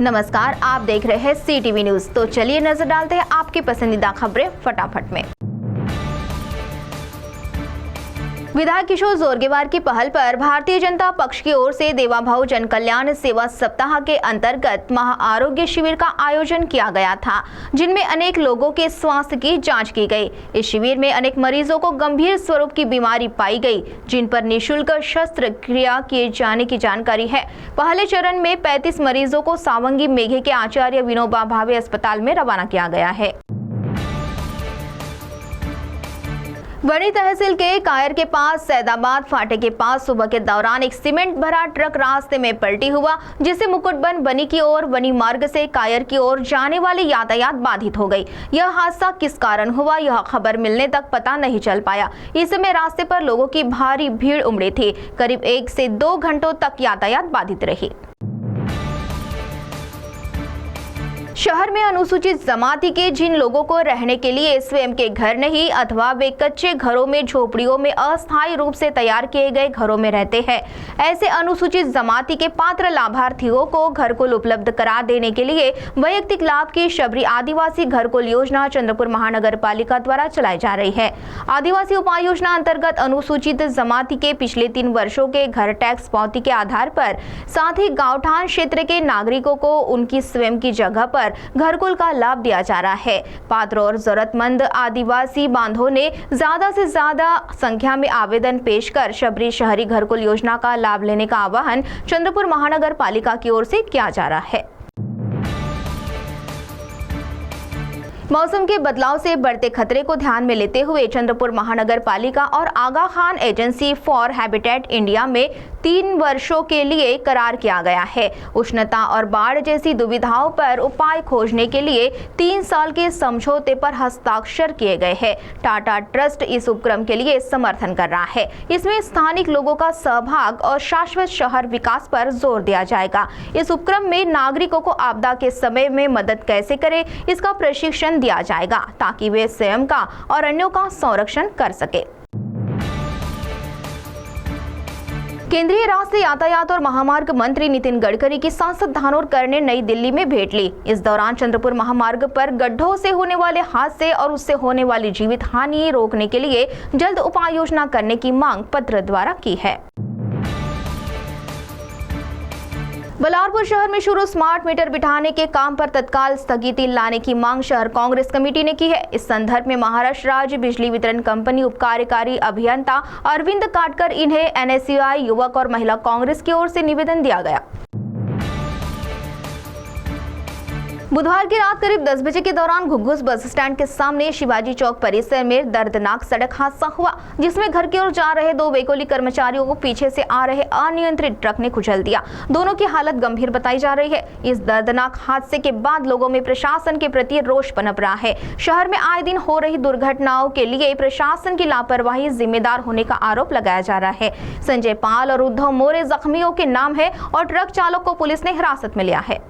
नमस्कार, आप देख रहे हैं CTV न्यूज। तो चलिए नजर डालते हैं आपकी पसंदीदा खबरें फटाफट में। विधायक किशोर जोरगेवार की पहल पर भारतीय जनता पक्ष की ओर से देवाभाऊ जन कल्याण सेवा सप्ताह के अंतर्गत महा आरोग्य शिविर का आयोजन किया गया था, जिनमें अनेक लोगों के स्वास्थ्य की जांच की गई। इस शिविर में अनेक मरीजों को गंभीर स्वरूप की बीमारी पाई गई, जिन पर निःशुल्क शस्त्रक्रिया किए जाने की जानकारी है। पहले चरण में 35 मरीजों को सावंगी मेघे के आचार्य विनोबा भावे अस्पताल में रवाना किया गया है। बड़ी तहसील के कायर के पास सैदाबाद फाटे के पास सुबह के दौरान एक सीमेंट भरा ट्रक रास्ते में पलटी हुआ, जिससे मुकुटबन बनी की ओर वनी मार्ग से कायर की ओर जाने वाली यातायात बाधित हो गई। यह हादसा किस कारण हुआ, यह खबर मिलने तक पता नहीं चल पाया। इस समय रास्ते पर लोगों की भारी भीड़ उमड़ी थी। करीब 1 से 2 घंटों तक यातायात बाधित रही। शहर में अनुसूचित जमाती के जिन लोगों को रहने के लिए स्वयं के घर नहीं अथवा वे कच्चे घरों में, झोपड़ियों में, अस्थायी रूप से तैयार किए गए घरों में रहते हैं, ऐसे अनुसूचित जमाती के पात्र लाभार्थियों को घरकुल उपलब्ध करा देने के लिए वैयक्तिक लाभ की शबरी आदिवासी घरकुल योजना चंद्रपुर महानगर पालिका द्वारा चलाई जा रही है। आदिवासी उपाय योजना अंतर्गत अनुसूचित जमाती के पिछले 3 वर्षों के घर टैक्स पावती के आधार पर, साथ ही गांवठान क्षेत्र के नागरिकों को उनकी स्वयं की जगह पर घरकुल का लाभ दिया जा रहा है। पात्र और जरूरतमंद आदिवासी बांधों ने ज्यादा से ज्यादा संख्या में आवेदन पेश कर शबरी शहरी घरकुल योजना का लाभ लेने का आह्वान चंद्रपुर महानगर पालिका की ओर से किया जा रहा है। मौसम के बदलाव से बढ़ते खतरे को ध्यान में लेते हुए चंद्रपुर महानगर पालिका और Aga Khan agency for habitat India में 3 वर्षों के लिए करार किया गया है। उष्णता और बाढ़ जैसी दुविधाओं पर उपाय खोजने के लिए 3 साल के समझौते पर हस्ताक्षर किए गए हैं। टाटा ट्रस्ट इस उपक्रम के लिए समर्थन कर रहा है। इसमें स्थानिक लोगों का सहभाग और शाश्वत शहर विकास पर जोर दिया जाएगा। इस उपक्रम में नागरिकों को आपदा के समय में मदद कैसे करें, इसका प्रशिक्षण दिया जाएगा, ताकि वे स्वयं का और अन्यों का संरक्षण कर सके। केंद्रीय राष्ट्रीय यातायात और महामार्ग मंत्री नितिन गडकरी की सांसद धानोरकर ने नई दिल्ली में भेंट ली। इस दौरान चंद्रपुर महामार्ग पर गड्ढों से होने वाले हादसे और उससे होने वाली जीवित हानि रोकने के लिए जल्द उपाय योजना करने की मांग पत्र द्वारा की है। बलारपुर शहर में शुरू स्मार्ट मीटर बिठाने के काम पर तत्काल स्थगिति लाने की मांग शहर कांग्रेस कमेटी ने की है। इस संदर्भ में महाराष्ट्र राज्य बिजली वितरण कंपनी उप कार्यकारी अभियंता अरविंद काटकर इन्हें NSUI युवक और महिला कांग्रेस की ओर से निवेदन दिया गया। बुधवार की रात करीब 10 बजे के दौरान घुग्घुस बस स्टैंड के सामने शिवाजी चौक परिसर में दर्दनाक सड़क हादसा हुआ, जिसमें घर की ओर जा रहे 2 वेकोली कर्मचारियों को पीछे से आ रहे अनियंत्रित ट्रक ने कुचल दिया। दोनों की हालत गंभीर बताई जा रही है। इस दर्दनाक हादसे के बाद लोगों में प्रशासन के प्रति रोष पनप रहा है। शहर में आए दिन हो रही दुर्घटनाओं के लिए प्रशासन की लापरवाही जिम्मेदार होने का आरोप लगाया जा रहा है। संजय पाल और उद्धव मोरे जख्मियों के नाम है और ट्रक चालक को पुलिस ने हिरासत में लिया है।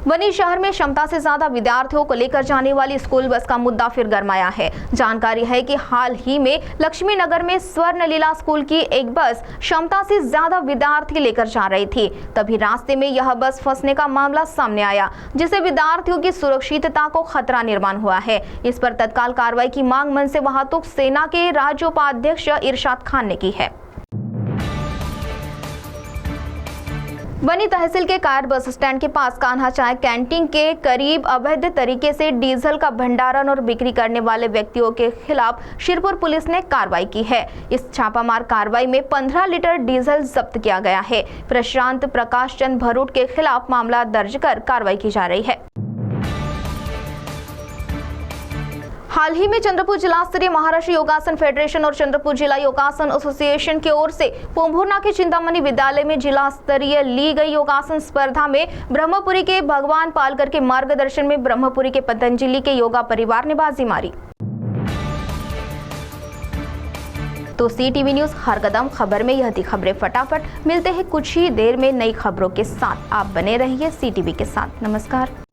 वहीं शहर में क्षमता से ज्यादा विद्यार्थियों को लेकर जाने वाली स्कूल बस का मुद्दा फिर गरमाया है। जानकारी है कि हाल ही में लक्ष्मी नगर में स्वर्णलीला स्कूल की एक बस क्षमता से ज्यादा विद्यार्थी लेकर जा रही थी। तभी रास्ते में यह बस फंसने का मामला सामने आया, जिससे विद्यार्थियों की सुरक्षितता को खतरा निर्माण हुआ है। इस पर तत्काल कार्रवाई की मांग मनसे वाहतुक सेना के राज्योपाध्यक्ष इरशाद खान ने की है। बनी तहसील के कायर बस स्टैंड के पास कान्हा चाय कैंटीन के करीब अवैध तरीके से डीजल का भंडारण और बिक्री करने वाले व्यक्तियों के खिलाफ शिरपुर पुलिस ने कार्रवाई की है। इस छापामार कार्रवाई में 15 लीटर डीजल जब्त किया गया है। प्रशांत प्रकाश चंद भरूट के खिलाफ मामला दर्ज कर कार्रवाई की जा रही है। हाल ही में चंद्रपुर जिला स्तरीय महाराष्ट्र योगासन फेडरेशन और चंद्रपुर जिला योगासन एसोसिएशन की ओर से पोंभुर्णा के चिंतामणि विद्यालय में जिला स्तरीय ली गई योगासन स्पर्धा में ब्रह्मपुरी के भगवान पालकर के मार्गदर्शन में ब्रह्मपुरी के पतंजलि के योगा परिवार ने बाजी मारी। तो CTV न्यूज हर कदम खबर में यह थी खबरें फटाफट। मिलते हैं कुछ ही देर में नई खबरों के साथ। आप बने रहिए CTV के साथ। नमस्कार।